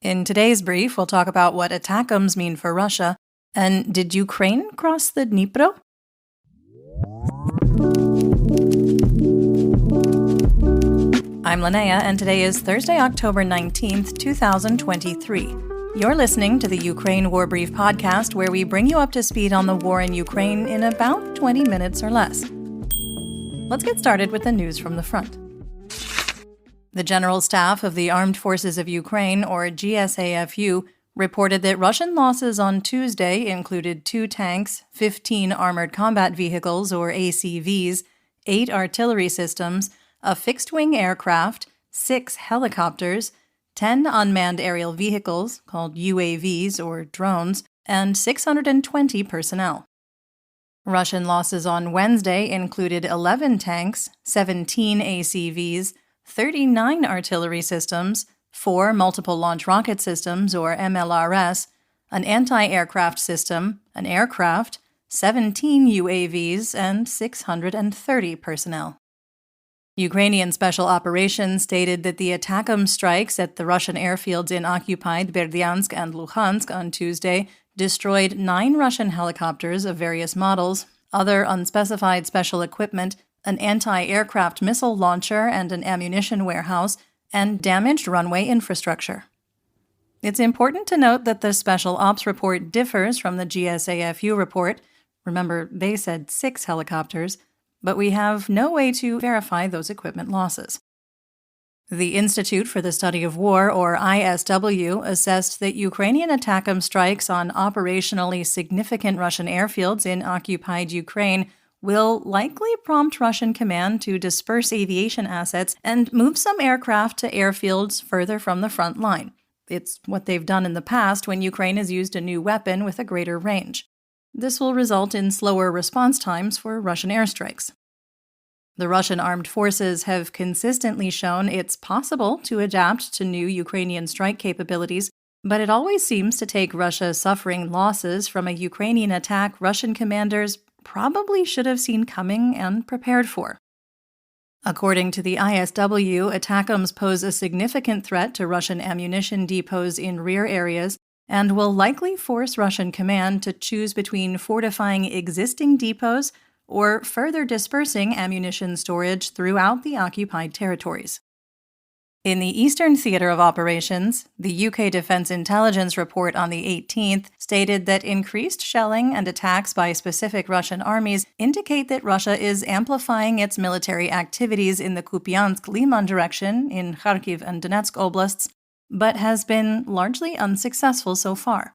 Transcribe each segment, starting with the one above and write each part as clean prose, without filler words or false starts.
In today's brief, we'll talk about what ATACMS mean for Russia, and did Ukraine cross the Dnipro? I'm Linnea, and today is Thursday, October 19th, 2023. You're listening to the Ukraine War Brief podcast, where we bring you up to speed on the war in Ukraine in about 20 minutes or less. Let's get started with the news from the front. The General Staff of the Armed Forces of Ukraine, or GSAFU, reported that Russian losses on Tuesday included 2 tanks, 15 armored combat vehicles, or ACVs, 8 artillery systems, a fixed-wing aircraft, 6 helicopters, 10 unmanned aerial vehicles, called UAVs or drones, and 620 personnel. Russian losses on Wednesday included 11 tanks, 17 ACVs, 39 artillery systems, 4 multiple launch rocket systems, or MLRS, an anti-aircraft system, an aircraft, 17 UAVs, and 630 personnel. Ukrainian Special Operations stated that the ATACMS strikes at the Russian airfields in occupied Berdyansk and Luhansk on Tuesday destroyed 9 Russian helicopters of various models, other unspecified special equipment, an anti-aircraft missile launcher and an ammunition warehouse, and damaged runway infrastructure. It's important to note that the Special Ops report differs from the GSAFU report. Remember, they said 6 helicopters, but we have no way to verify those equipment losses. The Institute for the Study of War, or ISW, assessed that Ukrainian ATACMS strikes on operationally significant Russian airfields in occupied Ukraine will likely prompt Russian command to disperse aviation assets and move some aircraft to airfields further from the front line. It's what they've done in the past when Ukraine has used a new weapon with a greater range. This will result in slower response times for Russian airstrikes. The Russian armed forces have consistently shown it's possible to adapt to new Ukrainian strike capabilities, but it always seems to take Russia suffering losses from a Ukrainian attack Russian commanders probably should have seen coming and prepared for. According to the ISW, ATACMS pose a significant threat to Russian ammunition depots in rear areas and will likely force Russian command to choose between fortifying existing depots or further dispersing ammunition storage throughout the occupied territories. In the Eastern Theater of Operations, the UK Defence Intelligence report on the 18th stated that increased shelling and attacks by specific Russian armies indicate that Russia is amplifying its military activities in the Kupiansk-Liman direction in Kharkiv and Donetsk oblasts, but has been largely unsuccessful so far.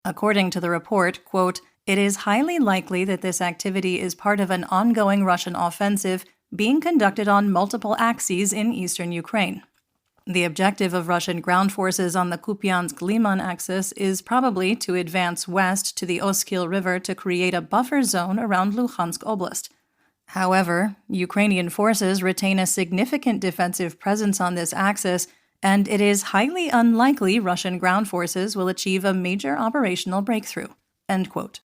According to the report, quote, "It is highly likely that this activity is part of an ongoing Russian offensive being conducted on multiple axes in eastern Ukraine. The objective of Russian ground forces on the Kupiansk-Liman axis is probably to advance west to the Oskil River to create a buffer zone around Luhansk Oblast. However, Ukrainian forces retain a significant defensive presence on this axis, and it is highly unlikely Russian ground forces will achieve a major operational breakthrough." End quote.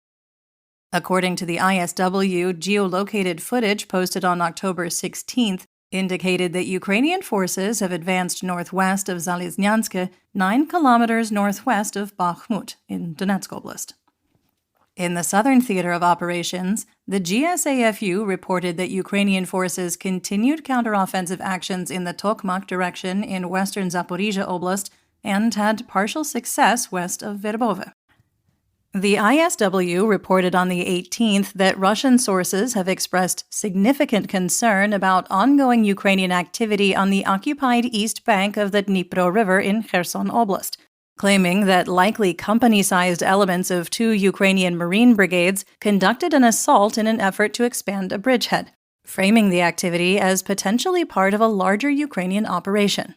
According to the ISW, geolocated footage posted on October 16th indicated that Ukrainian forces have advanced northwest of Zaliznyansk, 9 kilometers northwest of Bakhmut in Donetsk Oblast. In the Southern Theater of Operations, the GSAFU reported that Ukrainian forces continued counteroffensive actions in the Tokmak direction in western Zaporizhia Oblast and had partial success west of Verbove. The ISW reported on the 18th that Russian sources have expressed significant concern about ongoing Ukrainian activity on the occupied east bank of the Dnipro River in Kherson Oblast, claiming that likely company-sized elements of 2 Ukrainian Marine brigades conducted an assault in an effort to expand a bridgehead, framing the activity as potentially part of a larger Ukrainian operation.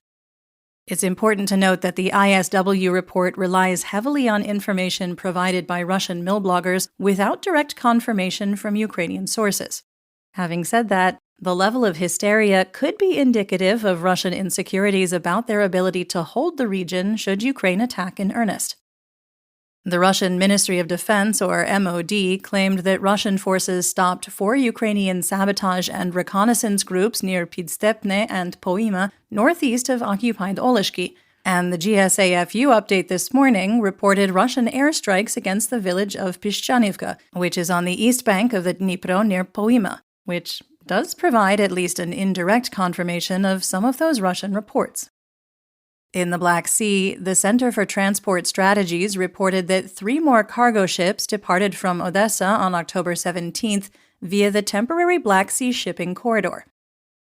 It's important to note that the ISW report relies heavily on information provided by Russian mill bloggers without direct confirmation from Ukrainian sources. Having said that, the level of hysteria could be indicative of Russian insecurities about their ability to hold the region should Ukraine attack in earnest. The Russian Ministry of Defense, or MOD, claimed that Russian forces stopped 4 Ukrainian sabotage and reconnaissance groups near Pidstepne and Poima, northeast of occupied Oleshki, And the GSAFU update this morning reported Russian airstrikes against the village of Pishchanivka, which is on the east bank of the Dnipro near Poima, which does provide at least an indirect confirmation of some of those Russian reports. In the Black Sea, the Center for Transport Strategies reported that 3 more cargo ships departed from Odessa on October 17th via the temporary Black Sea shipping corridor.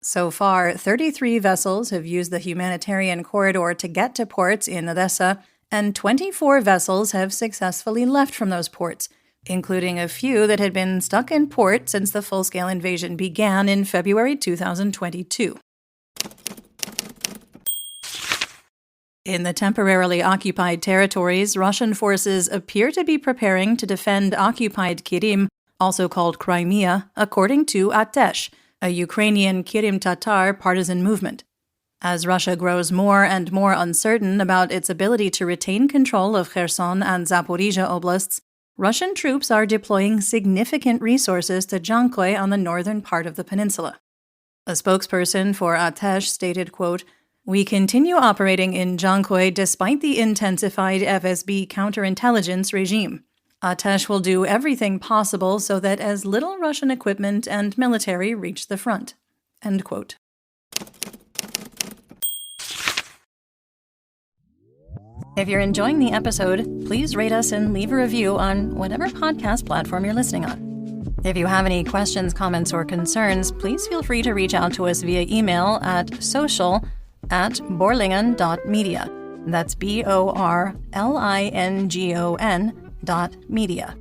So far, 33 vessels have used the humanitarian corridor to get to ports in Odessa, and 24 vessels have successfully left from those ports, including a few that had been stuck in port since the full-scale invasion began in February 2022. In the temporarily occupied territories, Russian forces appear to be preparing to defend occupied Kyiv, also called Crimea, according to ATACMS, a Ukrainian Kyiv Tatar partisan movement. As Russia grows more and more uncertain about its ability to retain control of Kherson and Zaporizhia oblasts, Russian troops are deploying significant resources to Jankoy on the northern part of the peninsula. A spokesperson for ATACMS stated, quote, "We continue operating in Jankoy despite the intensified FSB counterintelligence regime. ATACMS will do everything possible so that as little Russian equipment and military reach the front." End quote. If you're enjoying the episode, please rate us and leave a review on whatever podcast platform you're listening on. If you have any questions, comments, or concerns, please feel free to reach out to us via email at social@borlingon.media. That's BORLINGON.media.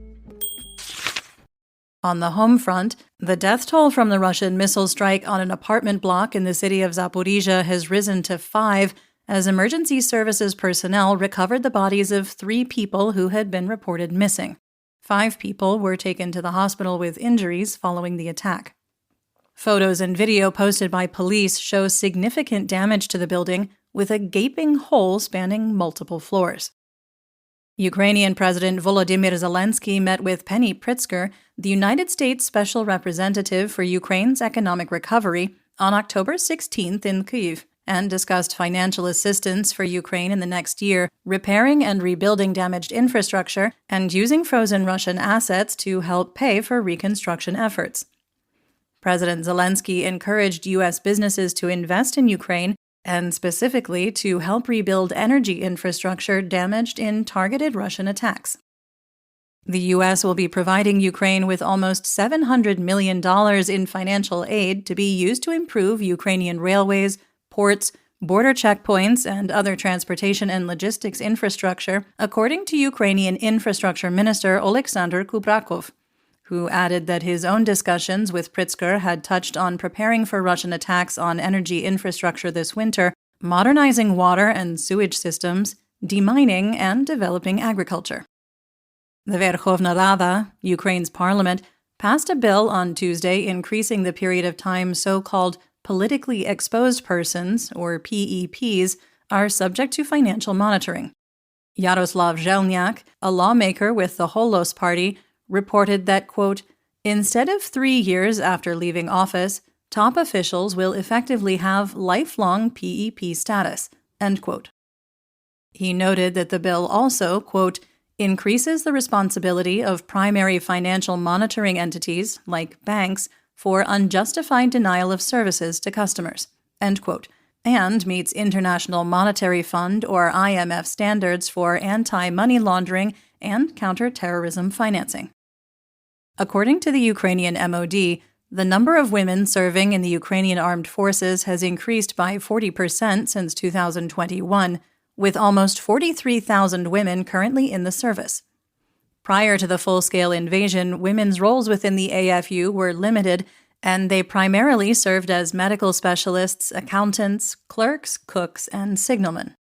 On the home front, the death toll from the Russian missile strike on an apartment block in the city of Zaporizhia has risen to 5 as emergency services personnel recovered the bodies of 3 people who had been reported missing. 5 people were taken to the hospital with injuries following the attack. Photos and video posted by police show significant damage to the building, with a gaping hole spanning multiple floors. Ukrainian President Volodymyr Zelensky met with Penny Pritzker, the United States Special Representative for Ukraine's economic recovery, on October 16th in Kyiv, and discussed financial assistance for Ukraine in the next year, repairing and rebuilding damaged infrastructure, and using frozen Russian assets to help pay for reconstruction efforts. President Zelensky encouraged U.S. businesses to invest in Ukraine and specifically to help rebuild energy infrastructure damaged in targeted Russian attacks. The U.S. will be providing Ukraine with almost $700 million in financial aid to be used to improve Ukrainian railways, ports, border checkpoints, and other transportation and logistics infrastructure, according to Ukrainian Infrastructure Minister Oleksandr Kubrakov, who added that his own discussions with Pritzker had touched on preparing for Russian attacks on energy infrastructure this winter, modernizing water and sewage systems, demining, and developing agriculture. The Verkhovna Rada, Ukraine's parliament, passed a bill on Tuesday increasing the period of time so-called politically exposed persons, or PEPs, are subject to financial monitoring. Yaroslav Zhelnyak, a lawmaker with the Holos Party, reported that, quote, "Instead of 3 years after leaving office, top officials will effectively have lifelong PEP status," end quote. He noted that the bill also, quote, "increases the responsibility of primary financial monitoring entities, like banks, for unjustified denial of services to customers," end quote, and meets International Monetary Fund or IMF standards for anti-money laundering and counter-terrorism financing. According to the Ukrainian MOD, the number of women serving in the Ukrainian armed forces has increased by 40% since 2021, with almost 43,000 women currently in the service. Prior to the full-scale invasion, women's roles within the AFU were limited, and they primarily served as medical specialists, accountants, clerks, cooks, and signalmen.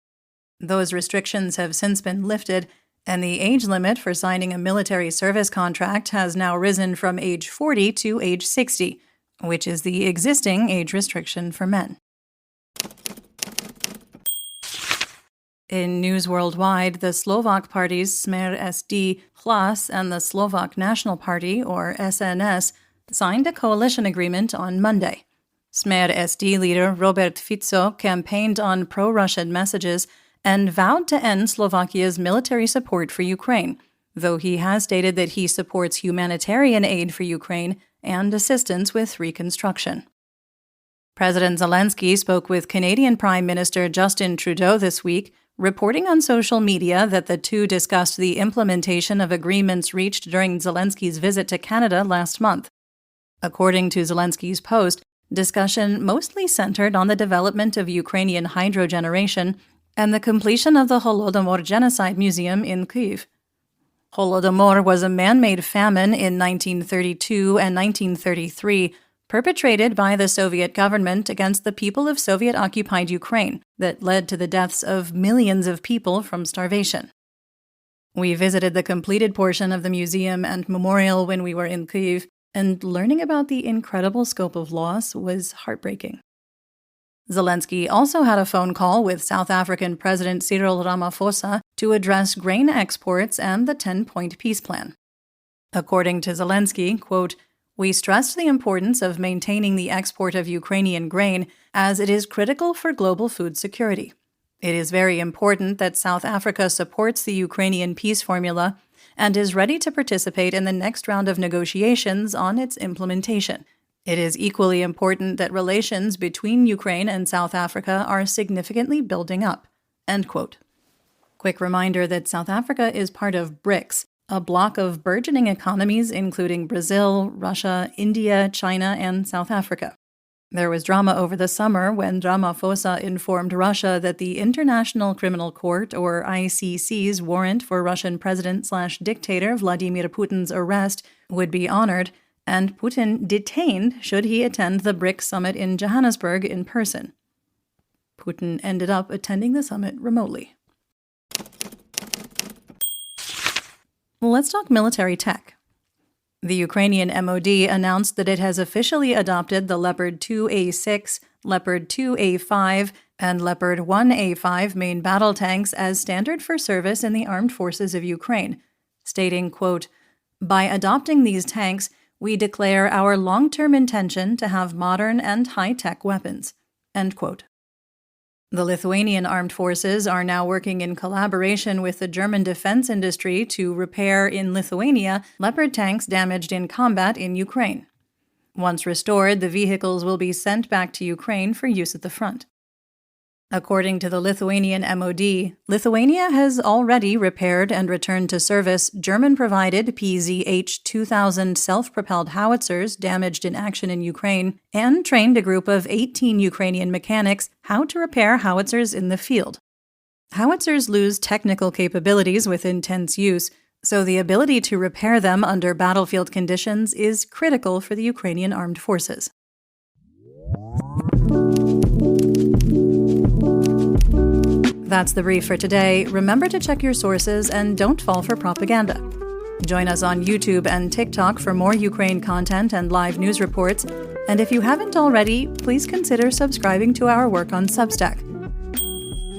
Those restrictions have since been lifted, and the age limit for signing a military service contract has now risen from age 40 to age 60, which is the existing age restriction for men. In news worldwide, the Slovak parties Smer SD, Hlas, and the Slovak National Party, or SNS, signed a coalition agreement on Monday. Smer SD leader Robert Fico campaigned on pro-Russian messages and vowed to end Slovakia's military support for Ukraine, though he has stated that he supports humanitarian aid for Ukraine and assistance with reconstruction. President Zelensky spoke with Canadian Prime Minister Justin Trudeau this week, reporting on social media that the two discussed the implementation of agreements reached during Zelensky's visit to Canada last month. According to Zelensky's post, discussion mostly centered on the development of Ukrainian hydro generation and the completion of the Holodomor Genocide Museum in Kyiv. Holodomor was a man-made famine in 1932 and 1933, perpetrated by the Soviet government against the people of Soviet-occupied Ukraine that led to the deaths of millions of people from starvation. We visited the completed portion of the museum and memorial when we were in Kyiv, and learning about the incredible scope of loss was heartbreaking. Zelensky also had a phone call with South African President Cyril Ramaphosa to address grain exports and the 10-point peace plan. According to Zelensky, quote, "We stressed the importance of maintaining the export of Ukrainian grain as it is critical for global food security. It is very important that South Africa supports the Ukrainian peace formula and is ready to participate in the next round of negotiations on its implementation. It is equally important that relations between Ukraine and South Africa are significantly building up." End quote. Quick reminder that South Africa is part of BRICS, a bloc of burgeoning economies including Brazil, Russia, India, China, and South Africa. There was drama over the summer when Ramaphosa informed Russia that the International Criminal Court, or ICC's, warrant for Russian president/dictator Vladimir Putin's arrest would be honored, and Putin detained should he attend the BRICS summit in Johannesburg in person. Putin ended up attending the summit remotely. Let's talk military tech. The Ukrainian MOD announced that it has officially adopted the Leopard 2A6, Leopard 2A5, and Leopard 1A5 main battle tanks as standard for service in the armed forces of Ukraine, stating, quote, "By adopting these tanks, we declare our long-term intention to have modern and high-tech weapons." End quote. The Lithuanian armed forces are now working in collaboration with the German defense industry to repair in Lithuania Leopard tanks damaged in combat in Ukraine. Once restored, the vehicles will be sent back to Ukraine for use at the front. According to the Lithuanian MOD, Lithuania has already repaired and returned to service German-provided PZH-2000 self-propelled howitzers damaged in action in Ukraine and trained a group of 18 Ukrainian mechanics how to repair howitzers in the field. Howitzers lose technical capabilities with intense use, so the ability to repair them under battlefield conditions is critical for the Ukrainian armed forces. That's the brief for today. Remember to check your sources and don't fall for propaganda. Join us on YouTube and TikTok for more Ukraine content and live news reports. And if you haven't already, please consider subscribing to our work on Substack.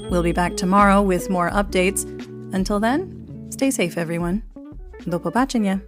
We'll be back tomorrow with more updates. Until then, stay safe, everyone. Do pobачення.